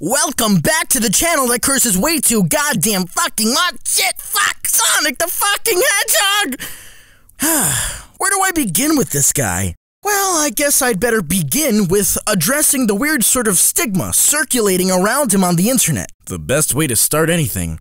Welcome back to the channel that curses way too goddamn fucking much shit. Fuck Sonic the fucking Hedgehog! Where do I begin with this guy? Well, I guess I'd better begin with addressing the weird sort of stigma circulating around him on the internet. The best way to start anything.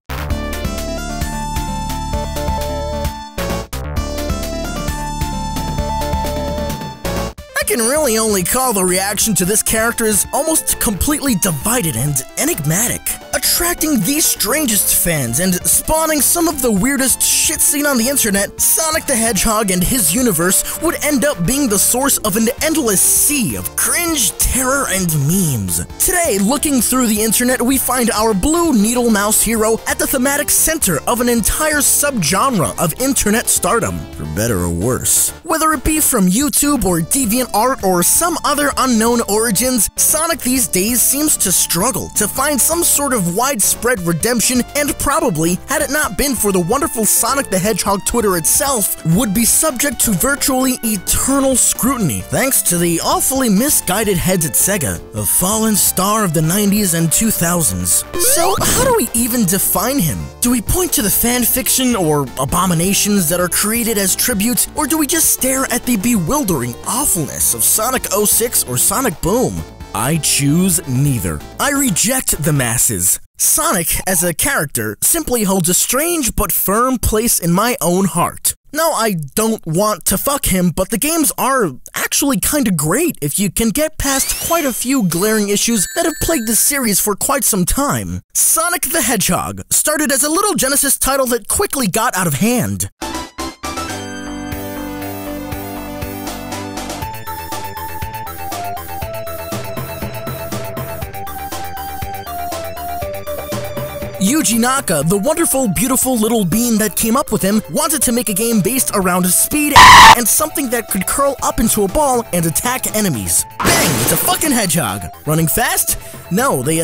I can really only call the reaction to this character as almost completely divided and enigmatic, attracting the strangest fans and spawning some of the weirdest shit seen on the internet. Sonic the Hedgehog and his universe would end up being the source of an endless sea of cringe, terror, and memes. Today, looking through the internet, we find our blue needle mouse hero at the thematic center of an entire subgenre of internet stardom, for better or worse. Whether it be from YouTube or DeviantArt or some other unknown origins, Sonic these days seems to struggle to find some sort of widespread redemption, and probably, had it not been for the wonderful Sonic the Hedgehog Twitter itself, would be subject to virtually eternal scrutiny thanks to the awfully misguided heads at Sega, a fallen star of the 90s and 2000s. So how do we even define him? Do we point to the fanfiction or abominations that are created as tributes, or do we just stare at the bewildering awfulness of Sonic 06 or Sonic Boom? I choose neither. I reject the masses. Sonic, as a character, simply holds a strange but firm place in my own heart. No, I don't want to fuck him, but the games are actually kinda great if you can get past quite a few glaring issues that have plagued the series for quite some time. Sonic the Hedgehog started as a little Genesis title that quickly got out of hand. Yuji Naka, the wonderful, beautiful little bean that came up with him, wanted to make a game based around speed and something that could curl up into a ball and attack enemies. Bang! It's a fucking hedgehog. Running fast? No, they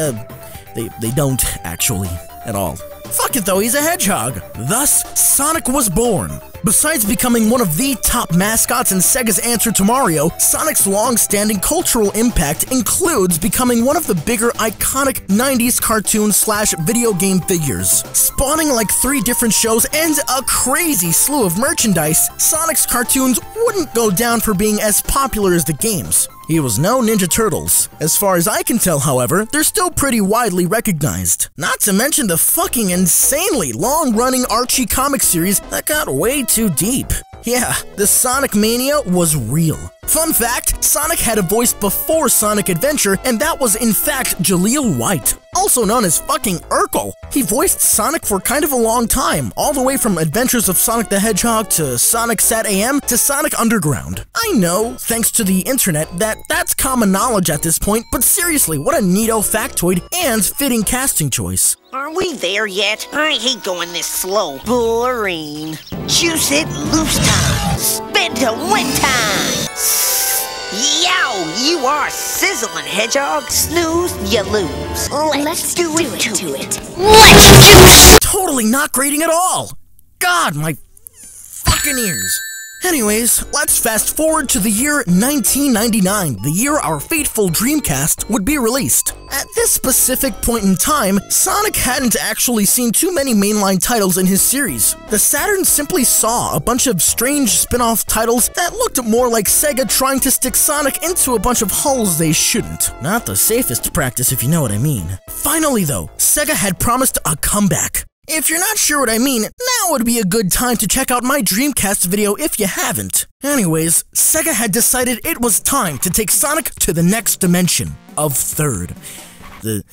don't, actually, at all. Fuck it though, he's a hedgehog. Thus, Sonic was born. Besides becoming one of the top mascots in Sega's answer to Mario, Sonic's long-standing cultural impact includes becoming one of the bigger iconic 90s cartoon/video game figures. Spawning like 3 different shows and a crazy slew of merchandise, Sonic's cartoons wouldn't go down for being as popular as the games. He was no Ninja Turtles. As far as I can tell, however, they're still pretty widely recognized. Not to mention the fucking insanely long-running Archie comic series that got way too deep. Yeah, the Sonic Mania was real. Fun fact, Sonic had a voice before Sonic Adventure, and that was in fact Jaleel White, also known as fucking Urkel. He voiced Sonic for kind of a long time, all the way from Adventures of Sonic the Hedgehog to Sonic Sat AM to Sonic Underground. I know, thanks to the internet, that's common knowledge at this point, but seriously, what a neato factoid and fitting casting choice. Are we there yet? I hate going this slow. Boring. Juice it, loose time. Spin to win time. Yow, you are sizzling, Hedgehog. Snooze, you lose. Let's do it to it. Let's do it! Totally not grading at all. God, my fucking ears. Anyways, let's fast forward to the year 1999, the year our fateful Dreamcast would be released. At this specific point in time, Sonic hadn't actually seen too many mainline titles in his series. The Saturn simply saw a bunch of strange spin-off titles that looked more like Sega trying to stick Sonic into a bunch of holes they shouldn't. Not the safest practice, if you know what I mean. Finally though, Sega had promised a comeback. If you're not sure what I mean, now would be a good time to check out my Dreamcast video if you haven't. Anyways, Sega had decided it was time to take Sonic to the next dimension of third. The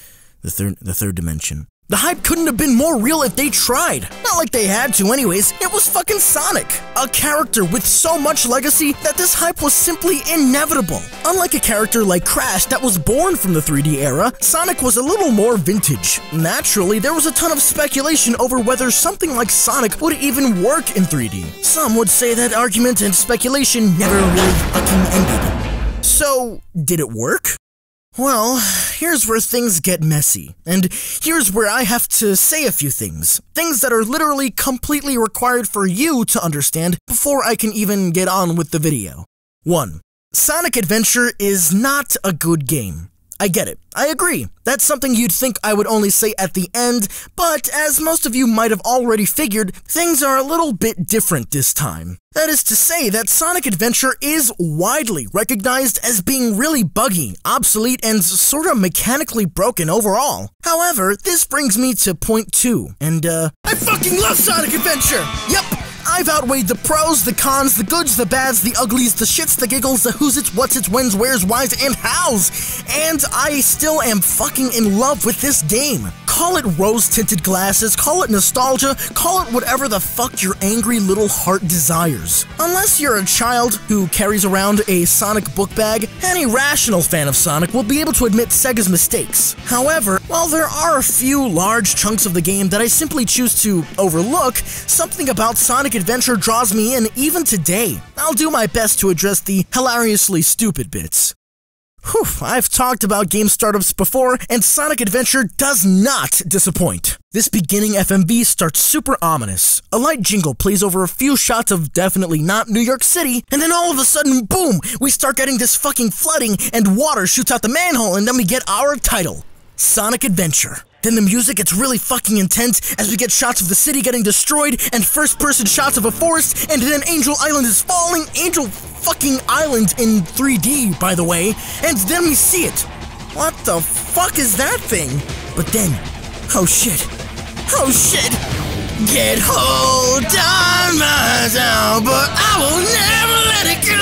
third dimension. The hype couldn't have been more real if they tried. Not like they had to anyways, it was fucking Sonic. A character with so much legacy that this hype was simply inevitable. Unlike a character like Crash that was born from the 3D era, Sonic was a little more vintage. Naturally, there was a ton of speculation over whether something like Sonic would even work in 3D. Some would say that argument and speculation never really fucking ended. So, did it work? Well, here's where things get messy, and here's where I have to say a few things. Things that are literally completely required for you to understand before I can even get on with the video. 1. Sonic Adventure is not a good game. I get it. I agree. That's something you'd think I would only say at the end, but as most of you might have already figured, things are a little bit different this time. That is to say that Sonic Adventure is widely recognized as being really buggy, obsolete, and sorta mechanically broken overall. However, this brings me to point 2, and I fucking love Sonic Adventure! Yep! I've outweighed the pros, the cons, the goods, the bads, the uglies, the shits, the giggles, the who's its, what's its, when's, where's, why's, and how's. And I still am fucking in love with this game. Call it rose-tinted glasses, call it nostalgia, call it whatever the fuck your angry little heart desires. Unless you're a child who carries around a Sonic book bag, any rational fan of Sonic will be able to admit Sega's mistakes. However, while there are a few large chunks of the game that I simply choose to overlook, something about Sonic Adventure draws me in even today. I'll do my best to address the hilariously stupid bits. Whew, I've talked about game startups before, and Sonic Adventure does not disappoint. This beginning FMV starts super ominous. A light jingle plays over a few shots of definitely not New York City, and then all of a sudden, boom, we start getting this fucking flooding, and water shoots out the manhole, and then we get our title, Sonic Adventure. Then the music gets really fucking intense as we get shots of the city getting destroyed and first-person shots of a forest, and then Angel Island is falling. Angel fucking Island in 3D, by the way, and then we see it. What the fuck is that thing? But then, oh shit. Oh shit. Get hold on myself, but I will never let it go.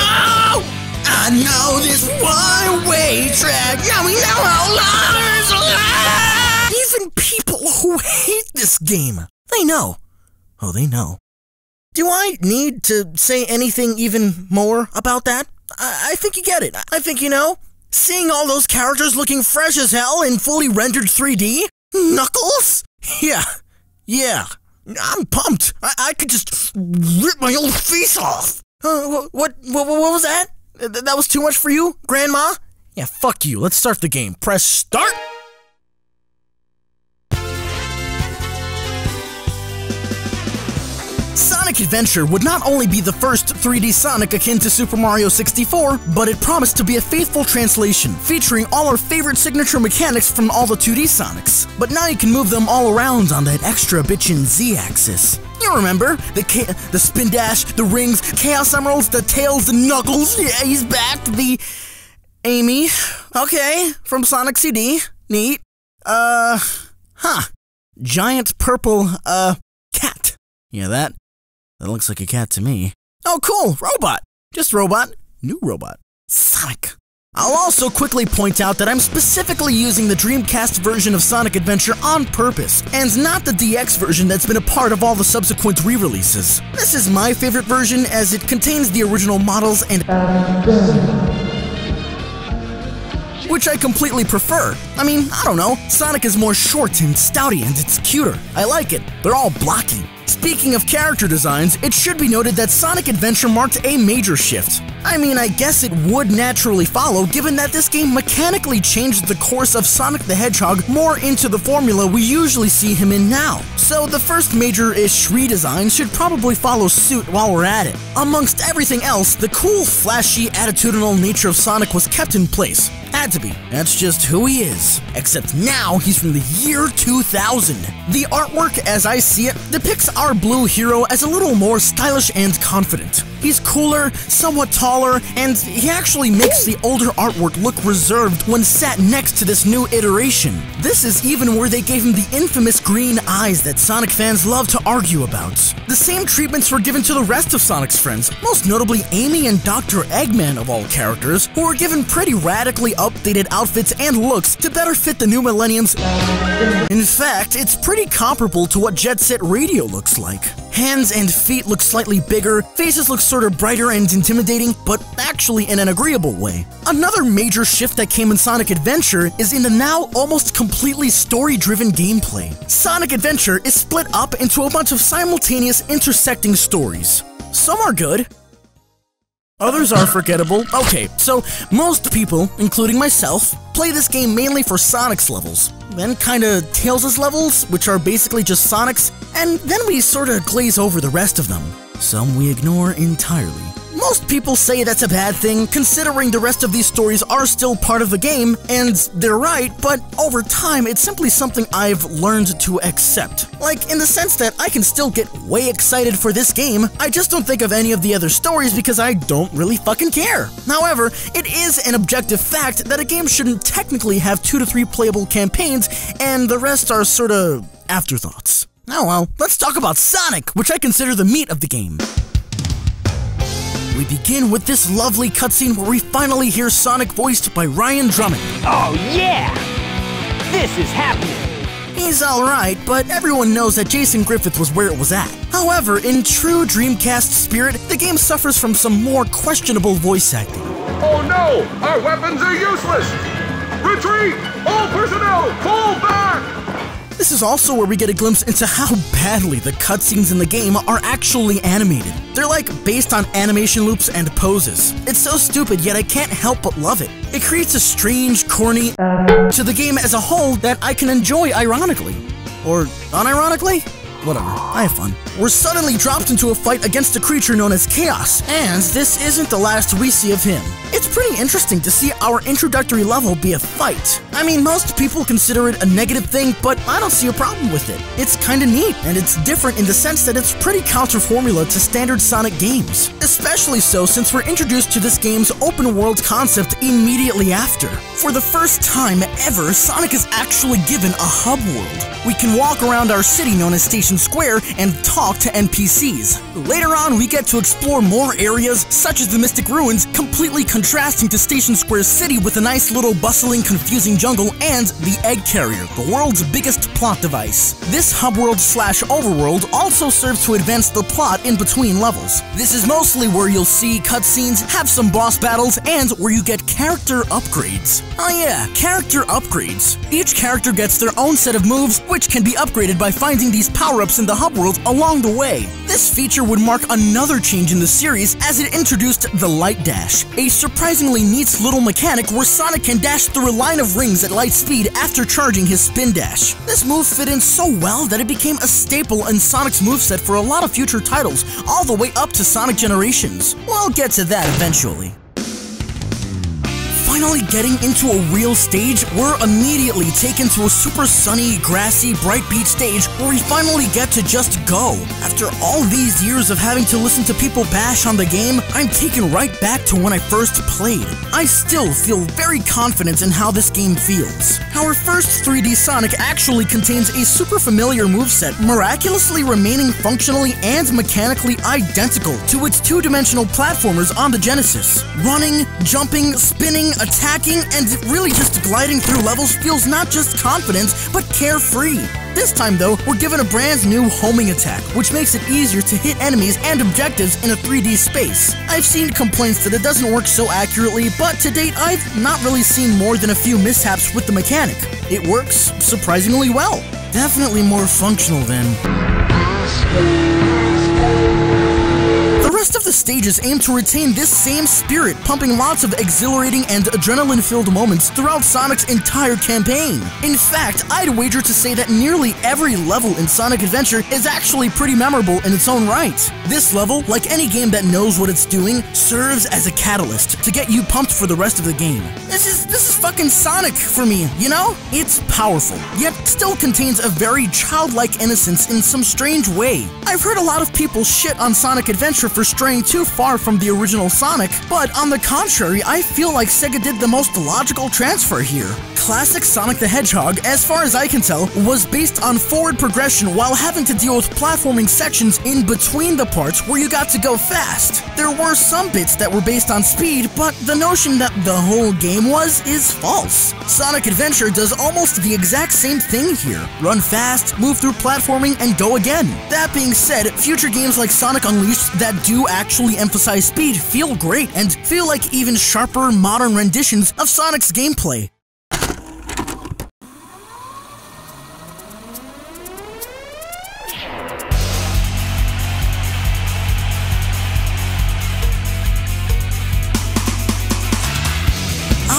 I know this one-way track, now we know how long it's alive. Even people who hate this game, they know. Oh, they know. Do I need to say anything even more about that? I think you get it. I think you know. Seeing all those characters looking fresh as hell in fully rendered 3D? Knuckles? Yeah. I'm pumped. I could just rip my old face off. What was that? That was too much for you, Grandma? Yeah, fuck you. Let's start the game. Press start. Sonic Adventure would not only be the first 3D Sonic akin to Super Mario 64, but it promised to be a faithful translation, featuring all our favorite signature mechanics from all the 2D Sonics. But now you can move them all around on that extra bitchin' Z-axis. You remember? The spin dash, the rings, Chaos Emeralds, the tails, the Knuckles. Yeah, he's back. The Amy. Okay, from Sonic CD. Neat. Giant purple, cat. Yeah, that looks like a cat to me. Oh, cool. Robot. Just robot. New robot. Sonic. I'll also quickly point out that I'm specifically using the Dreamcast version of Sonic Adventure on purpose, and not the DX version that's been a part of all the subsequent re-releases. This is my favorite version as it contains the original models and which I completely prefer. I mean, I don't know, Sonic is more short and stouty and it's cuter. I like it. They're all blocky. Speaking of character designs, it should be noted that Sonic Adventure marked a major shift. I mean, I guess it would naturally follow given that this game mechanically changed the course of Sonic the Hedgehog more into the formula we usually see him in now. So the first major-ish redesign should probably follow suit while we're at it. Amongst everything else, the cool, flashy, attitudinal nature of Sonic was kept in place. Had to be. That's just who he is. Except now he's from the year 2000. The artwork, as I see it, depicts our blue hero as a little more stylish and confident. He's cooler, somewhat taller, and he actually makes the older artwork look reserved when sat next to this new iteration. This is even where they gave him the infamous green eyes that Sonic fans love to argue about. The same treatments were given to the rest of Sonic's friends, most notably Amy and Dr. Eggman of all characters, who were given pretty radically updated outfits and looks to better fit the new millennium's. In fact, it's pretty comparable to what Jet Set Radio looks like. Hands and feet look slightly bigger, faces look sort of brighter and intimidating, but actually in an agreeable way. Another major shift that came in Sonic Adventure is in the now almost completely story-driven gameplay. Sonic Adventure is split up into a bunch of simultaneous intersecting stories. Some are good. Others are forgettable. Okay, so most people, including myself, play this game mainly for Sonic's levels, then kinda Tails' levels, which are basically just Sonic's, and then we sorta glaze over the rest of them. Some we ignore entirely. Most people say that's a bad thing, considering the rest of these stories are still part of the game, and they're right, but over time, it's simply something I've learned to accept. Like, in the sense that I can still get way excited for this game, I just don't think of any of the other stories because I don't really fucking care. However, it is an objective fact that a game shouldn't technically have 2 to 3 playable campaigns, and the rest are sorta afterthoughts. Oh well, let's talk about Sonic, which I consider the meat of the game. We begin with this lovely cutscene where we finally hear Sonic voiced by Ryan Drummond. Oh yeah! This is happening! He's alright, but everyone knows that Jason Griffith was where it was at. However, in true Dreamcast spirit, the game suffers from some more questionable voice acting. Oh no! Our weapons are useless! Retreat! All personnel, fall back! This is also where we get a glimpse into how badly the cutscenes in the game are actually animated. They're like based on animation loops and poses. It's so stupid, yet I can't help but love it. It creates a strange, corny to the game as a whole that I can enjoy ironically. Or unironically? Whatever, I have fun. We're suddenly dropped into a fight against a creature known as Chaos, and this isn't the last we see of him. It's pretty interesting to see our introductory level be a fight. I mean, most people consider it a negative thing, but I don't see a problem with it. It's kinda neat, and it's different in the sense that it's pretty counter-formula to standard Sonic games. Especially so since we're introduced to this game's open-world concept immediately after. For the first time ever, Sonic is actually given a hub world. We can walk around our city known as Station Square and talk to NPCs. Later on, we get to explore more areas, such as the Mystic Ruins, completely contrasting to Station Square's city with a nice little bustling, confusing jungle, and the Egg Carrier, the world's biggest plot device. This hub world slash overworld also serves to advance the plot in between levels. This is mostly where you'll see cutscenes, have some boss battles, and where you get character upgrades. Oh yeah, character upgrades. Each character gets their own set of moves, which can be upgraded by finding these power-ups in the hub world along the way. This feature would mark another change in the series as it introduced the Light Dash, a surprisingly neat little mechanic where Sonic can dash through a line of rings at light speed after charging his spin dash. This move fit in so well that it became a staple in Sonic's moveset for a lot of future titles, all the way up to Sonic Generations. We'll get to that eventually. Finally getting into a real stage, we're immediately taken to a super sunny, grassy, bright beach stage where we finally get to just go. After all these years of having to listen to people bash on the game, I'm taken right back to when I first played. I still feel very confident in how this game feels. Our first 3D Sonic actually contains a super familiar moveset, miraculously remaining functionally and mechanically identical to its two-dimensional platformers on the Genesis. Running, jumping, spinning, attacking, and really just gliding through levels feels not just confident, but carefree. This time though, we're given a brand new homing attack, which makes it easier to hit enemies and objectives in a 3D space. I've seen complaints that it doesn't work so accurately, but to date I've not really seen more than a few mishaps with the mechanic. It works surprisingly well. Definitely more functional than... The rest of the stages aim to retain this same spirit, pumping lots of exhilarating and adrenaline-filled moments throughout Sonic's entire campaign. In fact, I'd wager to say that nearly every level in Sonic Adventure is actually pretty memorable in its own right. This level, like any game that knows what it's doing, serves as a catalyst to get you pumped for the rest of the game. This is fucking Sonic for me, you know? It's powerful, yet still contains a very childlike innocence in some strange way. I've heard a lot of people shit on Sonic Adventure for straying too far from the original Sonic, but on the contrary, I feel like Sega did the most logical transfer here. Classic Sonic the Hedgehog, as far as I can tell, was based on forward progression while having to deal with platforming sections in between the parts where you got to go fast. There were some bits that were based on speed, but the notion that the whole game was is false. Sonic Adventure does almost the exact same thing here. Run fast, move through platforming, and go again. That being said, future games like Sonic Unleashed that do actually emphasize speed feel great and feel like even sharper, modern renditions of Sonic's gameplay.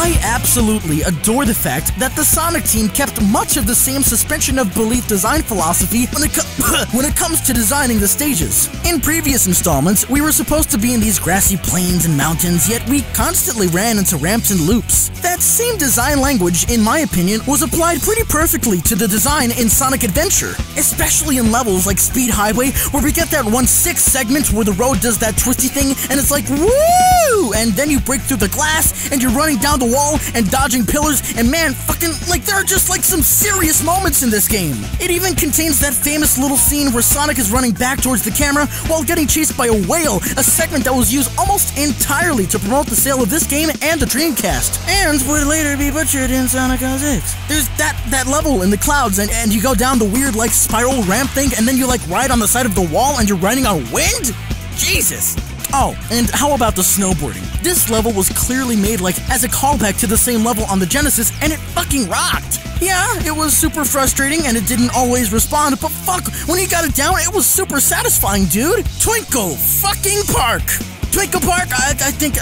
I absolutely adore the fact that the Sonic team kept much of the same suspension of belief design philosophy when it comes to designing the stages. In previous installments, we were supposed to be in these grassy plains and mountains, yet we constantly ran into ramps and loops. That same design language, in my opinion, was applied pretty perfectly to the design in Sonic Adventure, especially in levels like Speed Highway, where we get that 1/6 segment where the road does that twisty thing, and it's like, woo! And then you break through the glass, and you're running down the wall and dodging pillars, and man, fucking, like, there are just like some serious moments in this game. It even contains that famous little scene where Sonic is running back towards the camera while getting chased by a whale, a segment that was used almost entirely to promote the sale of this game and the Dreamcast, and would later be butchered in Sonic 06. There's that level in the clouds, and you go down the weird, like, spiral ramp thing, and then you, like, ride on the side of the wall and you're riding on wind? Jesus! Oh, and how about the snowboarding? This level was clearly made, like, as a callback to the same level on the Genesis, and it fucking rocked! Yeah, it was super frustrating and it didn't always respond, but fuck, when you got it down, it was super satisfying, dude! Twinkle fucking Park! Twinkle Park? I think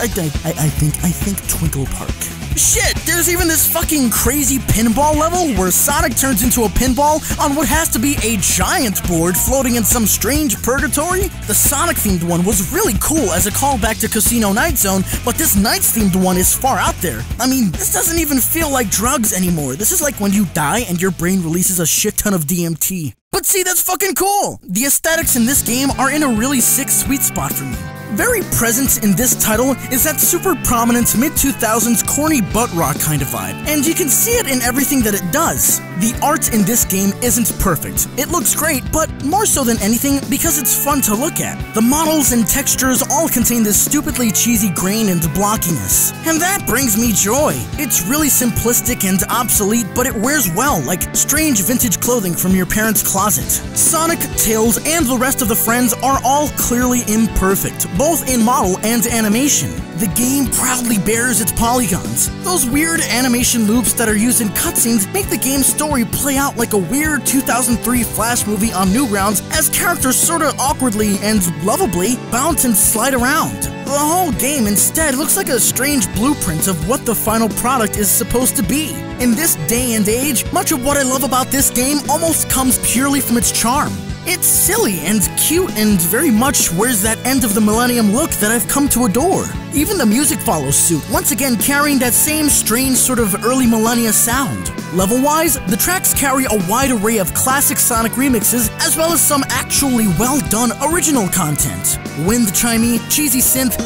Twinkle Park. Shit, there's even this fucking crazy pinball level where Sonic turns into a pinball on what has to be a giant board floating in some strange purgatory. The Sonic-themed one was really cool as a callback to Casino Night Zone, but this Knights-themed one is far out there. I mean, this doesn't even feel like drugs anymore. This is like when you die and your brain releases a shit ton of DMT. But see, that's fucking cool! The aesthetics in this game are in a really sick sweet spot for me. Very present in this title is that super prominent mid-2000s corny butt rock kind of vibe, and you can see it in everything that it does. The art in this game isn't perfect. It looks great, but more so than anything because it's fun to look at. The models and textures all contain this stupidly cheesy grain and blockiness, and that brings me joy. It's really simplistic and obsolete, but it wears well, like strange vintage clothing from your parents' closet. Sonic, Tails, and the rest of the friends are all clearly imperfect, both in model and animation. The game proudly bears its polygons. Those weird animation loops that are used in cutscenes make the game's story play out like a weird 2003 Flash movie on Newgrounds as characters sorta awkwardly and lovably bounce and slide around. The whole game instead looks like a strange blueprint of what the final product is supposed to be. In this day and age, much of what I love about this game almost comes purely from its charm. It's silly and cute and very much wears that end of the millennium look that I've come to adore. Even the music follows suit, once again carrying that same strange sort of early millennia sound. Level-wise, the tracks carry a wide array of classic Sonic remixes as well as some actually well-done original content. Wind-chimey, cheesy synth,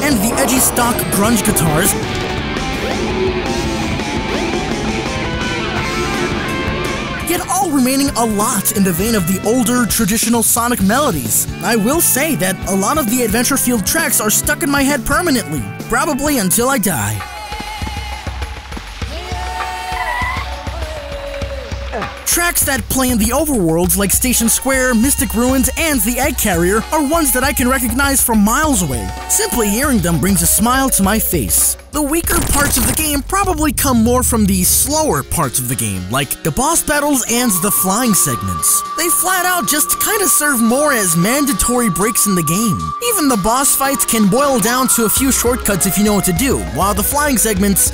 and the edgy stock grunge guitars, yet all remaining a lot in the vein of the older, traditional Sonic melodies. I will say that a lot of the adventure-field tracks are stuck in my head permanently, probably until I die. Tracks that play in the overworlds like Station Square, Mystic Ruins, and the Egg Carrier are ones that I can recognize from miles away. Simply hearing them brings a smile to my face. The weaker parts of the game probably come more from the slower parts of the game, like the boss battles and the flying segments. They flat out just kinda serve more as mandatory breaks in the game. Even the boss fights can boil down to a few shortcuts if you know what to do, while the flying segments,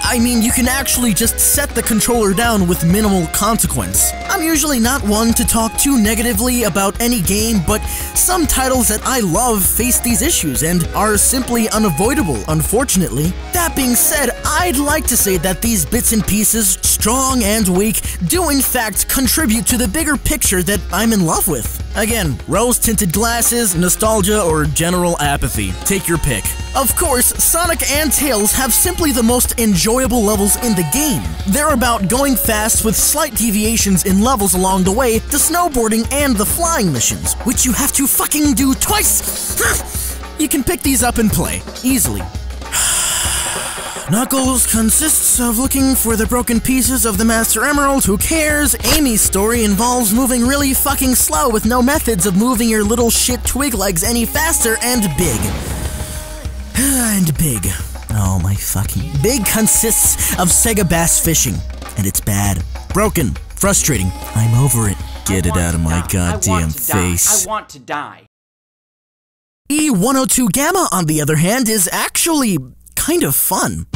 I mean, you can actually just set the controller down with minimal consequence. I'm usually not one to talk too negatively about any game, but some titles that I love face these issues and are simply unavoidable, unfortunately. That being said, I'd like to say that these bits and pieces, strong and weak, do in fact contribute to the bigger picture that I'm in love with. Again, rose-tinted glasses, nostalgia, or general apathy. Take your pick. Of course, Sonic and Tails have simply the most enjoyable levels in the game. They're about going fast with slight deviations in levels along the way, the snowboarding and the flying missions, which you have to fucking do twice! You can pick these up and play, easily. Knuckles consists of looking for the broken pieces of the Master Emerald, who cares? Amy's story involves moving really fucking slow with no methods of moving your little shit twig legs any faster, and big. And big. Oh my fucking... Big consists of Sega Bass fishing, and it's bad. Broken. Frustrating. I'm over it. Get it out of my goddamn face. I want to die. 102 Gamma, on the other hand, is actually kind of fun.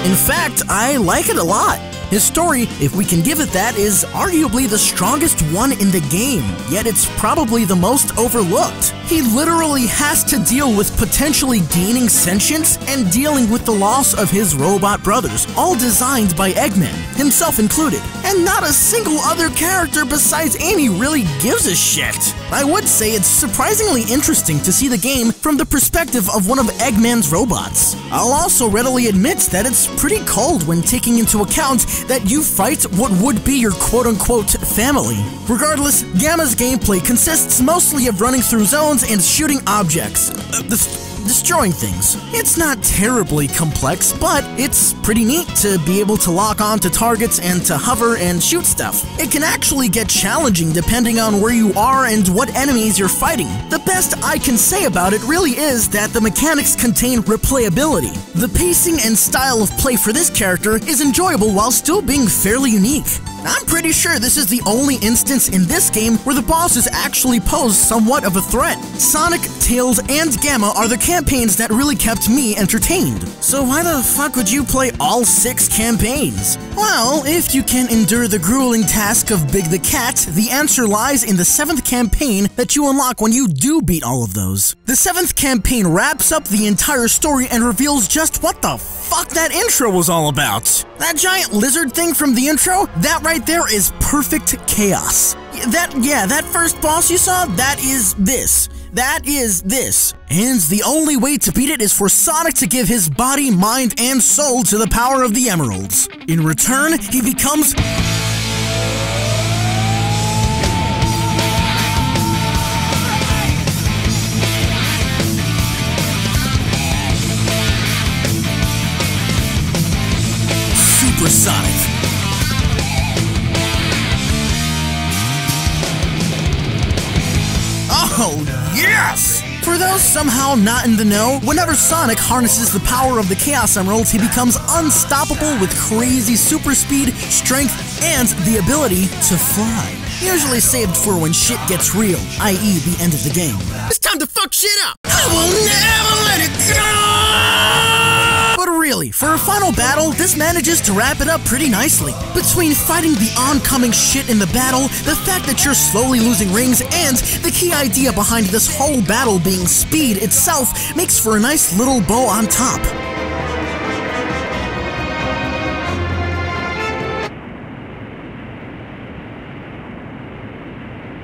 In fact, I like it a lot. His story, if we can give it that, is arguably the strongest one in the game, yet it's probably the most overlooked. He literally has to deal with potentially gaining sentience and dealing with the loss of his robot brothers, all designed by Eggman, himself included. And not a single other character besides Amy really gives a shit. I would say it's surprisingly interesting to see the game from the perspective of one of Eggman's robots. I'll also readily admit that it's pretty cold when taking into account that you fight what would be your quote-unquote family. Regardless, Gamma's gameplay consists mostly of running through zones and shooting objects, destroying things. It's not terribly complex, but it's pretty neat to be able to lock on to targets and to hover and shoot stuff. It can actually get challenging depending on where you are and what enemies you're fighting. The best I can say about it really is that the mechanics contain replayability. The pacing and style of play for this character is enjoyable while still being fairly unique. I'm pretty sure this is the only instance in this game where the bosses actually pose somewhat of a threat. Sonic, Tails, and Gamma are the campaigns that really kept me entertained. So why the fuck would you play all 6 campaigns? Well, if you can endure the grueling task of Big the Cat, the answer lies in the 7th campaign that you unlock when you do beat all of those. The 7th campaign wraps up the entire story and reveals just what the fuck that intro was all about. That giant lizard thing from the intro, that right there is perfect chaos. That first boss you saw, that is this. That is this. And the only way to beat it is for Sonic to give his body, mind, and soul to the power of the emeralds. In return, he becomes Supersonic. Oh, yes! For those somehow not in the know, whenever Sonic harnesses the power of the Chaos Emeralds, he becomes unstoppable with crazy super speed, strength, and the ability to fly. Usually saved for when shit gets real, i.e. the end of the game. It's time to fuck shit up! I will never let it go! But really, for a final battle, this manages to wrap it up pretty nicely. Between fighting the oncoming shit in the battle, the fact that you're slowly losing rings, and the key idea behind this whole battle being speed itself makes for a nice little bow on top.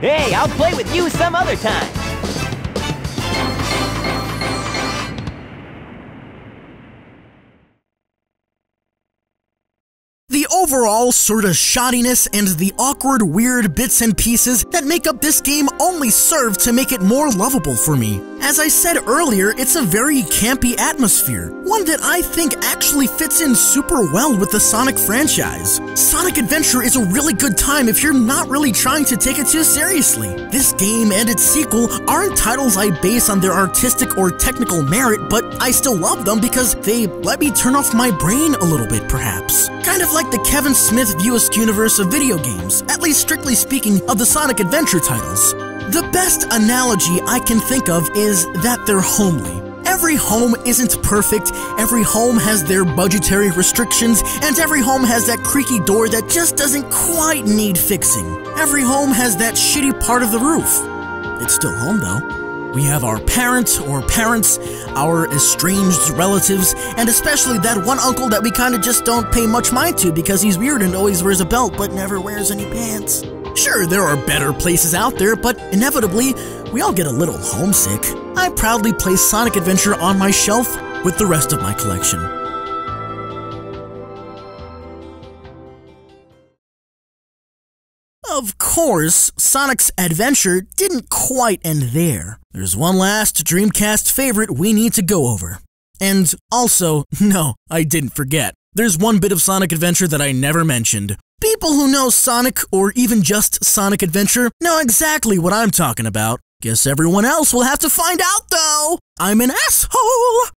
Hey, I'll play with you some other time. The overall sorta shoddiness and the awkward, weird bits and pieces that make up this game only serve to make it more lovable for me. As I said earlier, it's a very campy atmosphere, one that I think actually fits in super well with the Sonic franchise. Sonic Adventure is a really good time if you're not really trying to take it too seriously. This game and its sequel aren't titles I base on their artistic or technical merit, but I still love them because they let me turn off my brain a little bit, perhaps. Kind of like the Kevin Smith Viewisk universe of video games, at least strictly speaking of the Sonic Adventure titles. The best analogy I can think of is that they're homely. Every home isn't perfect, every home has their budgetary restrictions, and every home has that creaky door that just doesn't quite need fixing. Every home has that shitty part of the roof. It's still home though. We have our parent or parents, our estranged relatives, and especially that one uncle that we kinda just don't pay much mind to because he's weird and always wears a belt but never wears any pants. Sure, there are better places out there, but inevitably, we all get a little homesick. I proudly place Sonic Adventure on my shelf with the rest of my collection. Of course, Sonic's adventure didn't quite end there. There's one last Dreamcast favorite we need to go over. And also, no, I didn't forget. There's one bit of Sonic Adventure that I never mentioned. People who know Sonic, or even just Sonic Adventure, know exactly what I'm talking about. Guess everyone else will have to find out, though! I'm an asshole!